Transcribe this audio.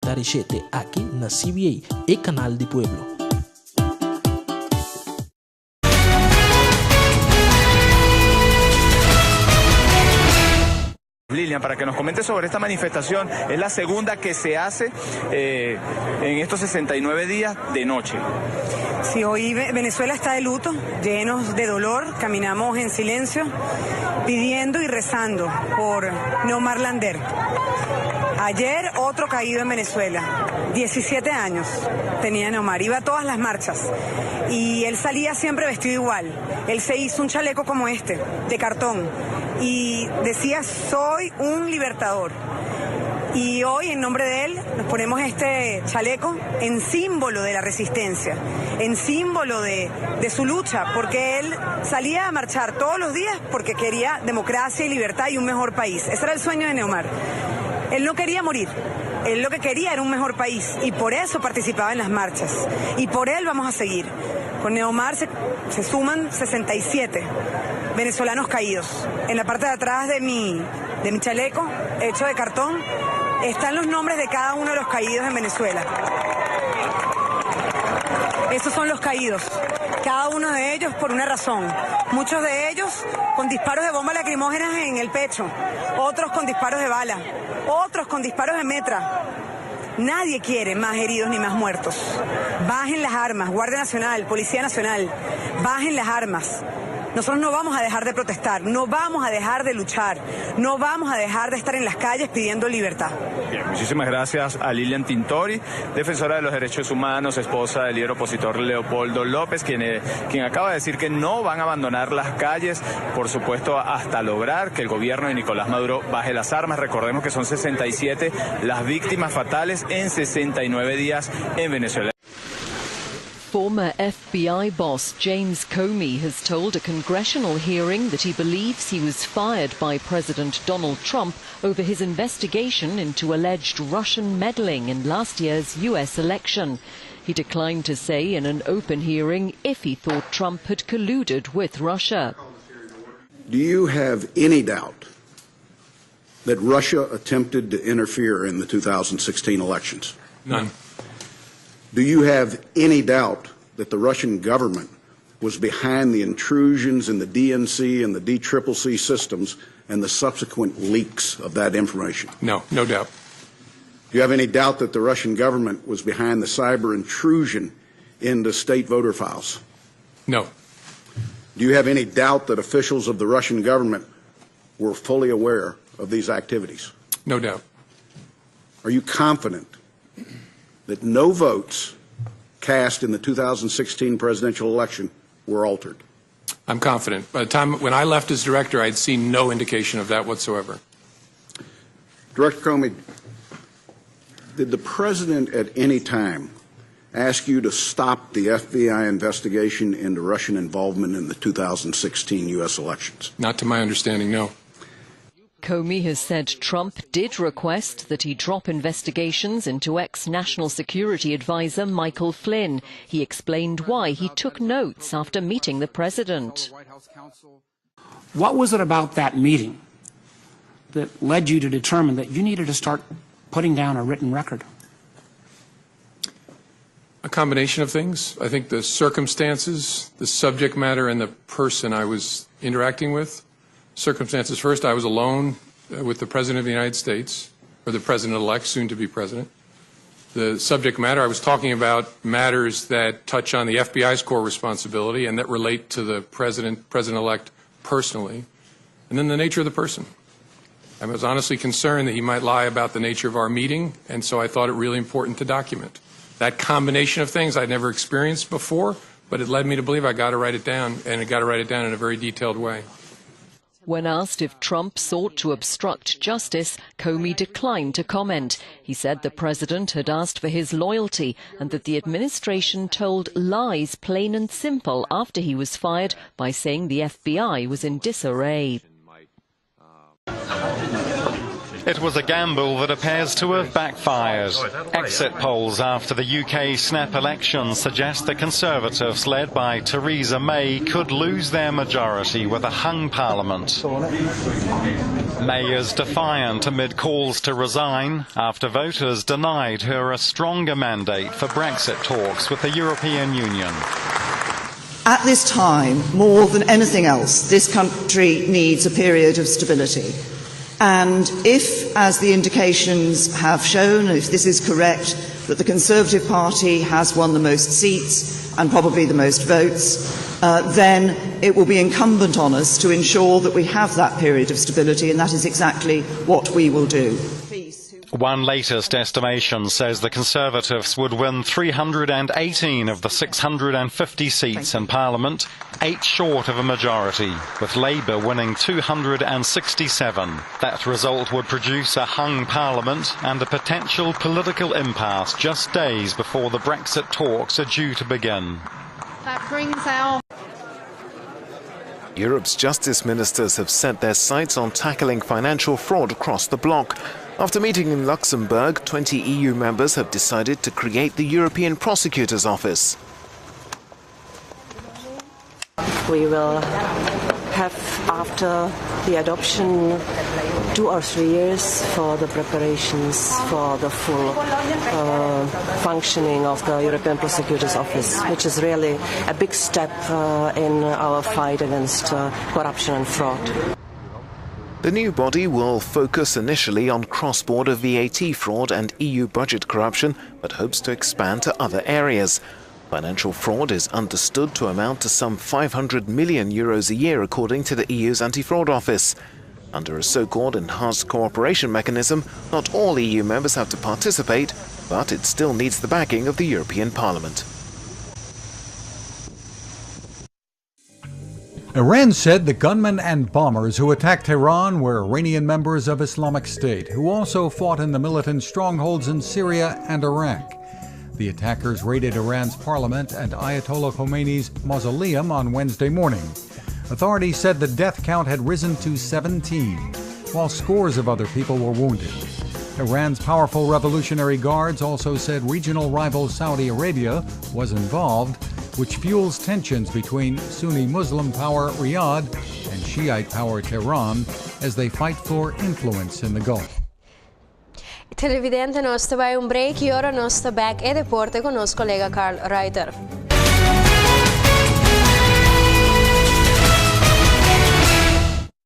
Tarishete aqui na CBA, e canal de Pueblo. Lilian, para que nos comente sobre esta manifestación, es la segunda que se hace en estos 69 días de noche. Sí, hoy Venezuela está de luto, llenos de dolor, caminamos en silencio, pidiendo y rezando por Neomar Lander. Ayer otro caído en Venezuela, 17 años tenía Neomar, iba a todas las marchas y él salía siempre vestido igual. Él se hizo un chaleco como este, de cartón, y decía: soy un libertador. Y hoy, en nombre de él, nos ponemos este chaleco en símbolo de la resistencia, en símbolo de su lucha, porque él salía a marchar todos los días porque quería democracia y libertad y un mejor país. Ese era el sueño de Neomar. Él no quería morir, él lo que quería era un mejor país y por eso participaba en las marchas. Y por él vamos a seguir. Con Neomar se suman 67 venezolanos caídos. En la parte de atrás de mi chaleco, hecho de cartón, están los nombres de cada uno de los caídos en Venezuela. Esos son los caídos, cada uno de ellos por una razón. Muchos de ellos con disparos de bombas lacrimógenas en el pecho, otros con disparos de bala, otros con disparos de metra. Nadie quiere más heridos ni más muertos. Bajen las armas, Guardia Nacional, Policía Nacional, bajen las armas. Nosotros no vamos a dejar de protestar, no vamos a dejar de luchar, no vamos a dejar de estar en las calles pidiendo libertad. Bien, muchísimas gracias a Lilian Tintori, defensora de los derechos humanos, esposa del líder opositor Leopoldo López, quien acaba de decir que no van a abandonar las calles, por supuesto, hasta lograr que el gobierno de Nicolás Maduro baje las armas. Recordemos que son 67 las víctimas fatales en 69 días en Venezuela. Former FBI boss James Comey has told a congressional hearing that he believes he was fired by President Donald Trump over his investigation into alleged Russian meddling in last year's US election. He declined to say in an open hearing if he thought Trump had colluded with Russia. Do you have any doubt that Russia attempted to interfere in the 2016 elections? None. Do you have any doubt that the Russian government was behind the intrusions in the DNC and the DCCC systems and the subsequent leaks of that information? No, no doubt. Do you have any doubt that the Russian government was behind the cyber intrusion into state voter files? No. Do you have any doubt that officials of the Russian government were fully aware of these activities? No doubt. Are you confident that no votes cast in the 2016 presidential election were altered? I'm confident. By the time when I left as director, I'd seen no indication of that whatsoever. Director Comey, did the president at any time ask you to stop the FBI investigation into Russian involvement in the 2016 U.S. elections? Not to my understanding, no. Comey has said Trump did request that he drop investigations into ex-National Security Advisor Michael Flynn. He explained why he took notes after meeting the president. What was it about that meeting that led you to determine that you needed to start putting down a written record? A combination of things. I think the circumstances, the subject matter, and the person I was interacting with. Circumstances first, I was alone with the President of the United States, or the President-elect, soon to be President. The subject matter, I was talking about matters that touch on the FBI's core responsibility and that relate to the President-elect personally. And then the nature of the person. I was honestly concerned that he might lie about the nature of our meeting, and so I thought it really important to document. That combination of things I'd never experienced before, but it led me to believe I got to write it down, and I got to write it down in a very detailed way. When asked if Trump sought to obstruct justice, Comey declined to comment. He said the president had asked for his loyalty and that the administration told lies plain and simple after he was fired by saying the FBI was in disarray. It was a gamble that appears to have backfired. Exit polls after the UK snap election suggest the Conservatives, led by Theresa May, could lose their majority with a hung parliament. May is defiant amid calls to resign after voters denied her a stronger mandate for Brexit talks with the European Union. At this time, more than anything else, this country needs a period of stability. And if, as the indications have shown, if this is correct, that the Conservative Party has won the most seats and probably the most votes, then it will be incumbent on us to ensure that we have that period of stability, and that is exactly what we will do. One latest estimation says the Conservatives would win 318 of the 650 seats in Parliament, 8 short of a majority, with Labour winning 267. That result would produce a hung Parliament and a potential political impasse just days before the Brexit talks are due to begin. That brings our... Europe's justice ministers have set their sights on tackling financial fraud across the bloc. After meeting in Luxembourg, 20 EU members have decided to create the European Prosecutor's Office. We will have, after the adoption, 2 or 3 years for the preparations for the full functioning of the European Prosecutor's Office, which is really a big step in our fight against corruption and fraud. The new body will focus initially on cross-border VAT fraud and EU budget corruption, but hopes to expand to other areas. Financial fraud is understood to amount to some €500 million a year, according to the EU's anti-fraud office. Under a so-called enhanced cooperation mechanism, not all EU members have to participate, but it still needs the backing of the European Parliament. Iran said the gunmen and bombers who attacked Tehran were Iranian members of Islamic State, who also fought in the militant strongholds in Syria and Iraq. The attackers raided Iran's parliament and Ayatollah Khomeini's mausoleum on Wednesday morning. Authorities said the death count had risen to 17, while scores of other people were wounded. Iran's powerful Revolutionary Guards also said regional rival Saudi Arabia was involved, which fuels tensions between Sunni Muslim power Riyadh and Shiite power Tehran as they fight for influence in the Gulf. Televidente, nostro vai un break, ora nostro back e deporte con nostro collega Carl Reiter.